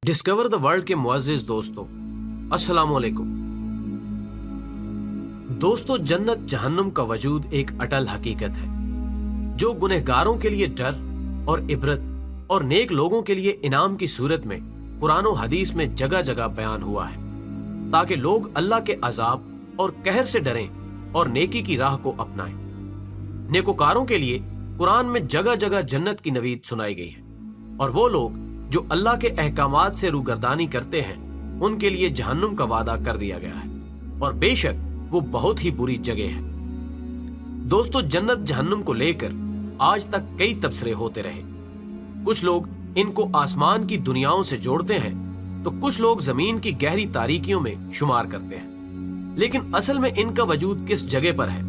Discover the world के मुअज़्ज़िज़ दोस्तों, अस्सलाम वालेकुम। दोस्तों, जन्नत जहन्नुम का वजूद एक अटल हकीकत है जो गुनहगारों के लिए डर और इबरत और नेक लोगों के लिए इनाम की सूरत में कुरान और हदीस में जगह जगह बयान हुआ है, ताकि लोग अल्लाह के अजाब और कहर से डरें और नेकी की राह को अपनाएं। नेकोकारों के लिए कुरान में जगह जगह जन्नत की नवीद सुनाई गई है, और वो लोग जो अल्लाह के अहकामात से रूगर्दानी करते हैं उनके लिए जहन्नुम का वादा कर दिया गया है, और बेशक वो बहुत ही बुरी जगह है। दोस्तों, जन्नत जहन्नुम को लेकर आज तक कई तबसरे होते रहे। कुछ लोग इनको आसमान की दुनियाओं से जोड़ते हैं तो कुछ लोग जमीन की गहरी तारीकियों में शुमार करते हैं, लेकिन असल में इनका वजूद किस जगह पर है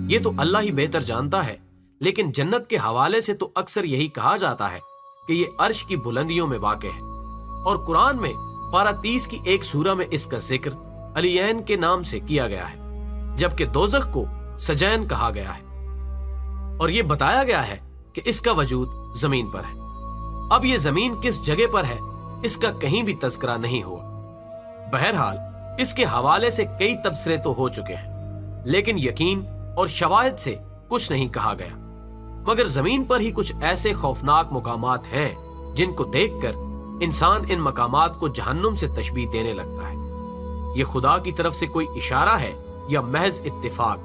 ये तो अल्लाह ही बेहतर जानता है। लेकिन जन्नत के हवाले से तो अक्सर यही कहा जाता है कि ये अर्श की बुलंदियों में वाक़ है, और कुरान में पारा 30 की एक सूरा में इसका जिक्र अलियैन के नाम से किया गया है, जबकि दोज़ख को सजैन कहा गया है, और यह बताया गया है कि इसका वजूद जमीन पर है। अब ये जमीन किस जगह पर है इसका कहीं भी तज़किरा नहीं हुआ। बहरहाल इसके हवाले से कई तबसरे तो हो चुके हैं, लेकिन यकीन और शवाहिद से कुछ नहीं कहा गया। मगर जमीन पर ही कुछ ऐसे खौफनाक मुकामात हैं जिनको देखकर इंसान इन मकामात को जहन्नुम से तशबीह देने लगता है। ये खुदा की तरफ से कोई इशारा है या महज इत्तिफाक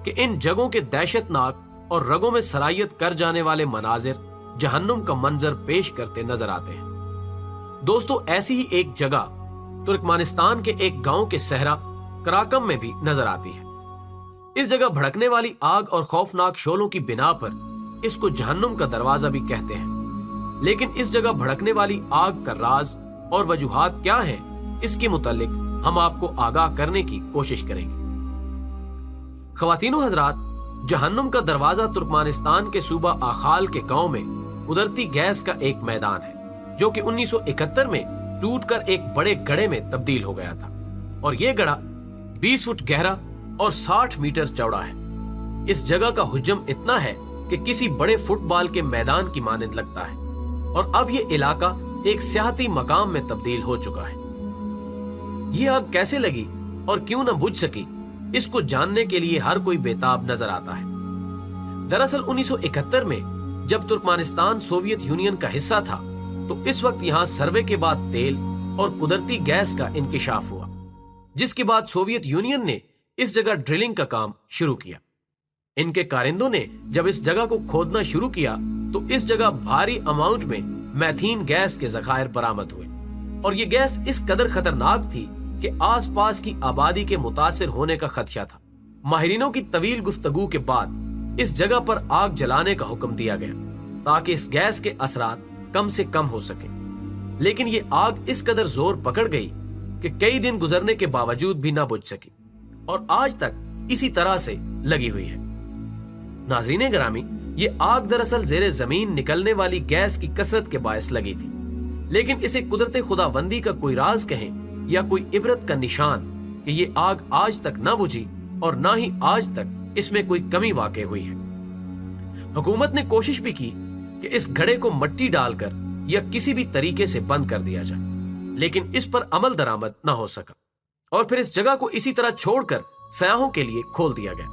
कि इन जगहों के दहशतनाक और रगों में सरायत कर जाने वाले मनाजिर जहन्नुम का मंजर पेश करते नजर आते हैं। दोस्तों, ऐसी ही एक जगह तुर्कमानिस्तान के एक गांव के सहरा कराकम में भी नजर आती है। इस जगह भड़कने वाली आग और खौफनाक शोलों की बिना पर इसको जहन्नुम का दरवाजा भी कहते हैं। लेकिन इस जगह भड़कने वाली आग का राज और वजूहात क्या हैं, इसके मुतालिक हम आपको आगाह करने की कोशिश करेंगे। ख़वातीनो हजरात, जहन्नुम का दरवाजा तुर्कमानिस्तान के सूबा आखाल के गांव में कुदरती गैस का एक मैदान है, जो कि 1971 में टूटकर एक बड़े गड्ढे में तब्दील हो गया था, और यह गड्ढा 20 फुट गहरा और 60 मीटर चौड़ा है। इस जगह का हुज्जम इतना है कि किसी बड़े फुटबॉल के मैदान की मानंद लगता है, और अब यह इलाका एक सियाहती मकाम में तब्दील हो चुका है। यह आग कैसे लगी और क्यों न बुझ सकी, इसको जानने के लिए हर कोई बेताब नजर आता है। दरअसल 1971 में जब तुर्कमानिस्तान सोवियत यूनियन का हिस्सा था, तो इस वक्त यहाँ सर्वे के बाद तेल और कुदरती गैस का इंकिशाफ हुआ, जिसके बाद सोवियत यूनियन ने इस जगह ड्रिलिंग का काम शुरू किया। इनके कारिंदों ने जब इस जगह को खोदना शुरू किया तो इस जगह भारी अमाउंट में मैथीन गैस के जखायर बरामद हुए, और ये गैस इस कदर खतरनाक थी कि आसपास की आबादी के मुतासिर होने का खदशा था। माहिरीनों की तवील गुफ्तगू के बाद इस जगह पर आग जलाने का हुक्म दिया गया ताकि इस गैस के असरात कम से कम हो सके। लेकिन ये आग इस कदर जोर पकड़ गई कि कई दिन गुजरने के बावजूद भी ना बुझ सकी, और आज तक इसी तरह से लगी हुई है। नाज़रीन गिरामी, ये आग दरअसल जेरे जमीन निकलने वाली गैस की कसरत के बायस लगी थी, लेकिन इसे कुदरत खुदाबंदी का कोई राज कहें या कोई इबरत का निशान कि ये आग आज तक ना बुझी, और ना ही आज तक इसमें कोई कमी वाक़ई हुई है। हुकूमत ने कोशिश भी की कि इस घड़े को मट्टी डालकर या किसी भी तरीके से बंद कर दिया जाए, लेकिन इस पर अमल दरामद ना हो सका, और फिर इस जगह को इसी तरह छोड़कर सयाहों के लिए खोल दिया गया।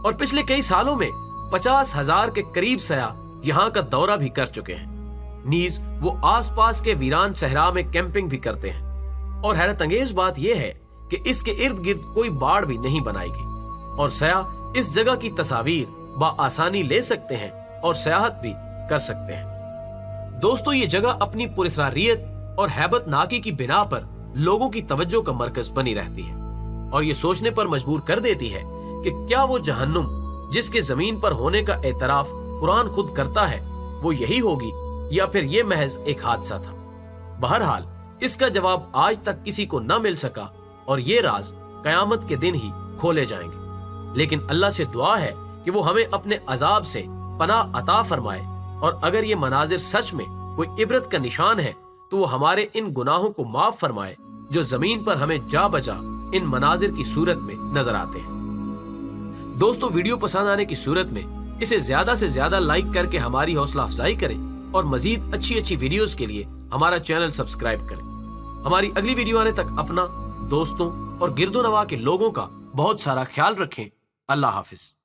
और पिछले कई सालों में 50,000 के करीब सयाह यहाँ का दौरा भी कर चुके हैं। नीज वो आसपास के वीरान सहरा में कैंपिंग भी करते हैं, और हैरत अंगेज बात यह है कि इसके इर्द गिर्द कोई बाड़ भी नहीं बनाई गई, और सयाह इस जगह की तस्वीर बआसानी ले सकते हैं और सयाहत भी कर सकते हैं। दोस्तों, ये जगह अपनी पुरस्रारियत और हैबतनाकी की बिना पर लोगों की तवज्जो का मरकज बनी रहती है, और ये सोचने पर मजबूर कर देती है कि क्या वो जहन्नुम जिसके जमीन पर होने का एतराफ कुरान खुद करता है वो यही होगी, या फिर ये महज एक हादसा था। बहरहाल इसका जवाब आज तक किसी को न मिल सका, और ये राज कयामत के दिन ही खोले जाएंगे। लेकिन अल्लाह से दुआ है कि वो हमें अपने अजाब से पनाह अता फरमाए, और अगर ये मनाजिर सच में कोई इबरत का निशान है तो वो हमारे इन गुनाहों को माफ फरमाए जो जमीन पर हमें जा बजा इन मनाजिर की सूरत में नजर आते हैं। दोस्तों, वीडियो पसंद आने की सूरत में इसे ज्यादा से ज्यादा लाइक करके हमारी हौसला अफजाई करें, और मजीद अच्छी अच्छी वीडियोस के लिए हमारा चैनल सब्सक्राइब करें। ہماری اگلی ویڈیو آنے تک اپنا، دوستوں اور گرد و نواح کے لوگوں کا بہت سارا خیال رکھیں۔ اللہ حافظ۔